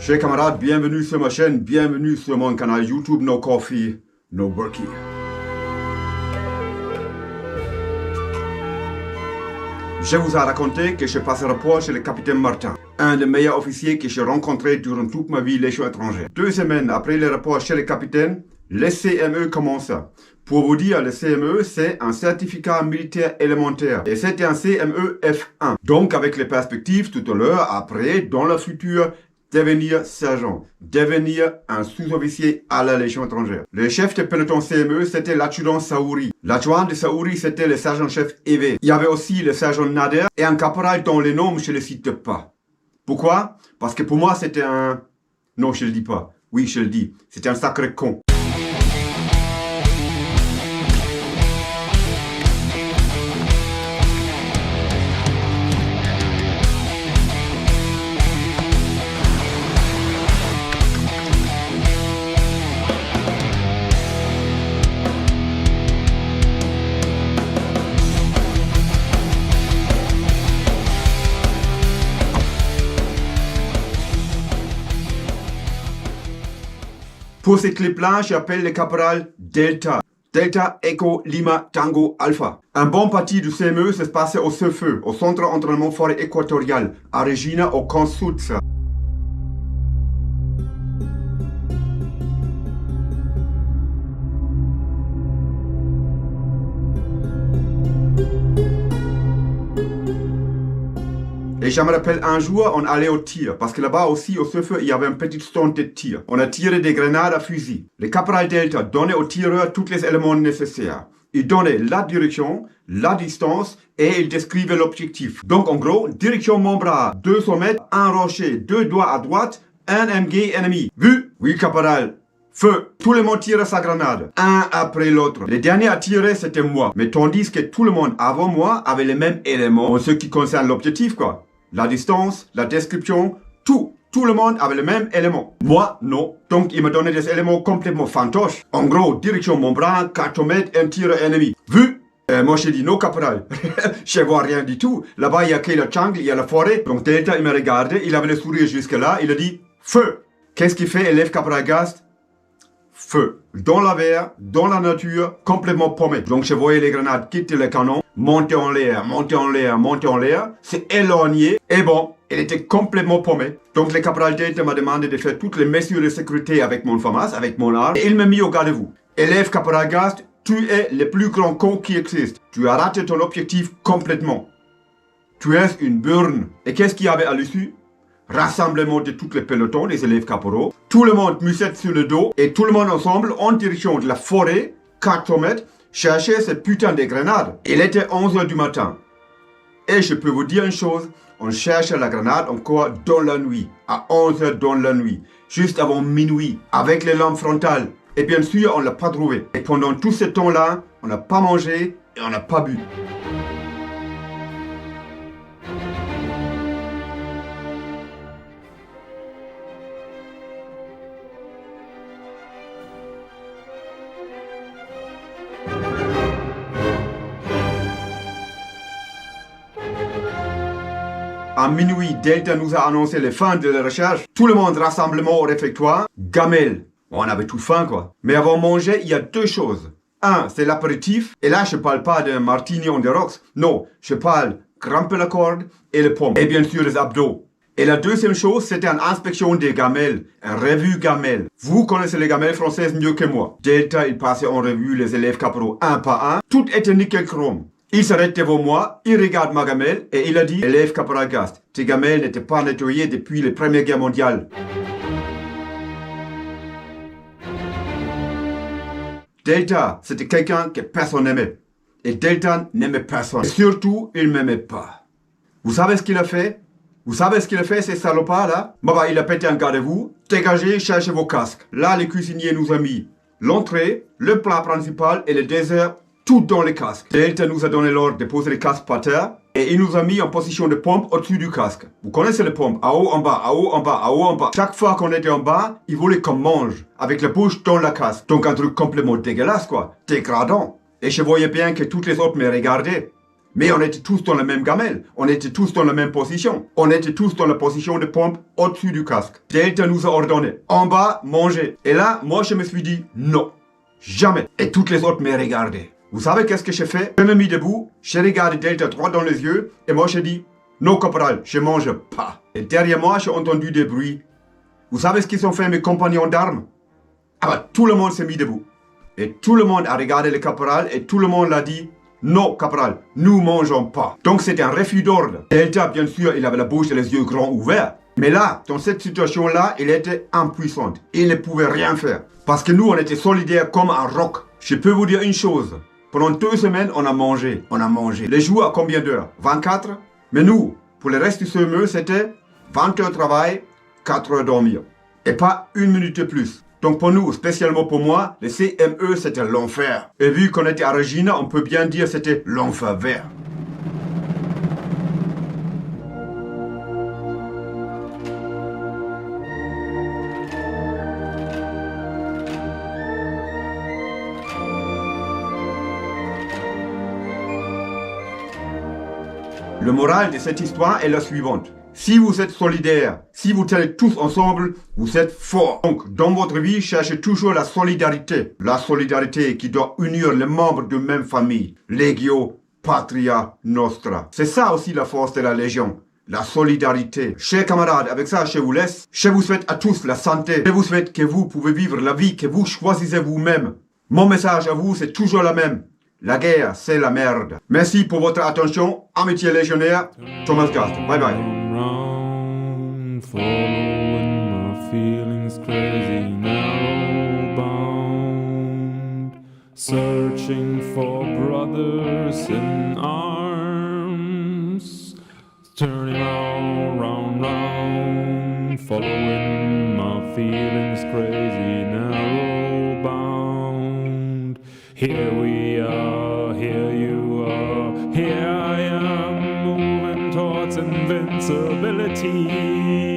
Chers camarades, bienvenue sur ma chaîne, bienvenue sur mon canal YouTube No Coffee, No Burkey. Je vous ai raconté que je passe rapport chez le capitaine Martin, un des meilleurs officiers que j'ai rencontré durant toute ma vie légion étrangère. 2 semaines après le rapport chez le capitaine, le CME commence. Pour vous dire, le CME, c'est un certificat militaire élémentaire. Et c'était un CME F1. Donc, avec les perspectives tout à l'heure, après, dans le futur, devenir sergent, devenir un sous-officier à la Légion étrangère. Le chef de peloton CME, c'était l'adjudant Saouri. L'adjudant de Saouri, c'était le sergent-chef Eve. Il y avait aussi le sergent Nader et un caporal dont les noms, je ne les cite pas. Pourquoi? Parce que pour moi, c'était un... Non, je ne le dis pas. Oui, je le dis. C'était un sacré con. Pour ces clips-là, j'appelle le caporal Delta. Delta Echo Lima Tango Alpha. Un bon parti du CME se passait au CEFE, au Centre d'entraînement forêt équatoriale, à Regina, au camp Sud. Et je me rappelle un jour, on allait au tir, parce que là-bas aussi, au CEFE, il y avait un petit stand de tir. On a tiré des grenades à fusil. Le caporal Delta donnait au tireur tous les éléments nécessaires. Il donnait la direction, la distance, et il décrivait l'objectif. Donc, en gros, direction mon bras, 200 mètres, un rocher, 2 doigts à droite, un MG ennemi. Vu? Oui, caporal. Feu. Tout le monde tire sa grenade, un après l'autre. Le dernier à tirer, c'était moi. Mais tandis que tout le monde avant moi avait les mêmes éléments en ce qui concerne l'objectif, quoi. La distance, la description, tout. Tout le monde avait le même élément. Moi, non. Donc, il me donnait des éléments complètement fantoches. En gros, direction mon bras, 4 mètres, un tir ennemi. Vu? Moi, j'ai dit non, caporal. Je vois rien du tout. Là-bas, il y a que la jungle, il y a la forêt. Donc, Delta, il me regardait. Il avait le sourire jusque-là. Il a dit, feu. Qu'est-ce qu'il fait, élève caporal Gast? Feu. Dans la mer, dans la nature, complètement paumé. Donc, je voyais les grenades quitter le canon, monter en l'air, monter en l'air, monter en l'air, c'est éloigné. Et bon, il était complètement paumé. Donc, le caporal Delta m'a demandé de faire toutes les mesures de sécurité avec mon FAMAS, avec mon arme. Et il m'a mis au garde-à-vous. Élève caporal Gast, tu es le plus grand con qui existe. Tu as raté ton objectif complètement. Tu es une burne. Et qu'est-ce qu'il y avait à l'issue? Rassemblement de tous les pelotons, les élèves caporaux. Tout le monde musette sur le dos et tout le monde ensemble en direction de la forêt, 4 mètres, cherchait cette putain de grenade. Il était 11 h du matin. Et je peux vous dire une chose, on cherchait la grenade encore dans la nuit, à 11 h dans la nuit, juste avant minuit, avec les lampes frontales. Et bien sûr, on ne l'a pas trouvé. Et pendant tout ce temps-là, on n'a pas mangé et on n'a pas bu. À minuit, Delta nous a annoncé la fin de la recherche. Tout le monde rassemblement au réfectoire. Gamelle. On avait tout faim, quoi. Mais avant de manger, il y a 2 choses. Un, c'est l'apéritif. Et là, je parle pas de martini on the rocks. Non, je parle grimper la corde et les pommes. Et bien sûr, les abdos. Et la deuxième chose, c'était une inspection des gamelles. Un revue gamelle. Vous connaissez les gamelles françaises mieux que moi. Delta, il passait en revue les élèves caporaux un par un. Tout était nickel chrome. Il s'arrête devant moi, il regarde ma gamelle et il a dit « Élève caporal Gast, tes gamelles n'étaient pas nettoyées depuis la Première Guerre mondiale. » Delta, c'était quelqu'un que personne n'aimait. Et Delta n'aimait personne. Et surtout, il ne m'aimait pas. Vous savez ce qu'il a fait? Vous savez ce qu'il a fait, ces salopards là? Bah, il a pété un garde-à-vous. Dégagez, cherchez vos casques. Là, les cuisiniers nous ont mis l'entrée, le plat principal et le dessert. Tout dans les casques. Delta nous a donné l'ordre de poser les casques par terre et il nous a mis en position de pompe au-dessus du casque. Vous connaissez les pompes, à haut, en bas, à haut, en bas, à haut, en bas. Chaque fois qu'on était en bas, il voulait qu'on mange avec la bouche dans la casque. Donc un truc complètement dégueulasse, quoi. Dégradant. Et je voyais bien que toutes les autres me regardaient. Mais on était tous dans la même gamelle. On était tous dans la même position. On était tous dans la position de pompe au-dessus du casque. Delta nous a ordonné, en bas, manger. Et là, moi, je me suis dit, non, jamais. Et toutes les autres me regardaient. Vous savez qu'est-ce que j'ai fait? Je me mis debout, j'ai regardé Delta droit dans les yeux, et moi, j'ai dit, non, caporal, je mange pas. Et derrière moi, j'ai entendu des bruits. Vous savez ce qu'ils ont fait, mes compagnons d'armes? Ah bah, tout le monde s'est mis debout. Et tout le monde a regardé le caporal, et tout le monde l'a dit, non, caporal, nous mangeons pas. Donc c'était un refus d'ordre. Delta, bien sûr, il avait la bouche et les yeux grands ouverts. Mais là, dans cette situation-là, il était impuissant. Il ne pouvait rien faire. Parce que nous, on était solidaires comme un roc. Je peux vous dire une chose. Pendant 2 semaines, on a mangé. On a mangé. Les jours à combien d'heures? 24? Mais nous, pour le reste du CME, c'était 20 heures de travail, 4 heures dormir. Et pas 1 minute de plus. Donc pour nous, spécialement pour moi, le CME c'était l'enfer. Et vu qu'on était à Regina, on peut bien dire c'était l'enfer vert. Le moral de cette histoire est la suivante. Si vous êtes solidaires, si vous tenez tous ensemble, vous êtes forts. Donc, dans votre vie, cherchez toujours la solidarité. La solidarité qui doit unir les membres d'une même famille. Legio Patria Nostra. C'est ça aussi la force de la Légion. La solidarité. Chers camarades, avec ça, je vous laisse. Je vous souhaite à tous la santé. Je vous souhaite que vous pouvez vivre la vie que vous choisissez vous-même. Mon message à vous, c'est toujours la même. La guerre, c'est la merde. Merci pour votre attention. Amitié légionnaire, Thomas Gast. Bye bye. Following my feelings crazy, narrow bound, searching for brothers in arms, turning all round, following my feelings crazy, narrow bound. Here we are, here you are, here I am, moving towards invincibility.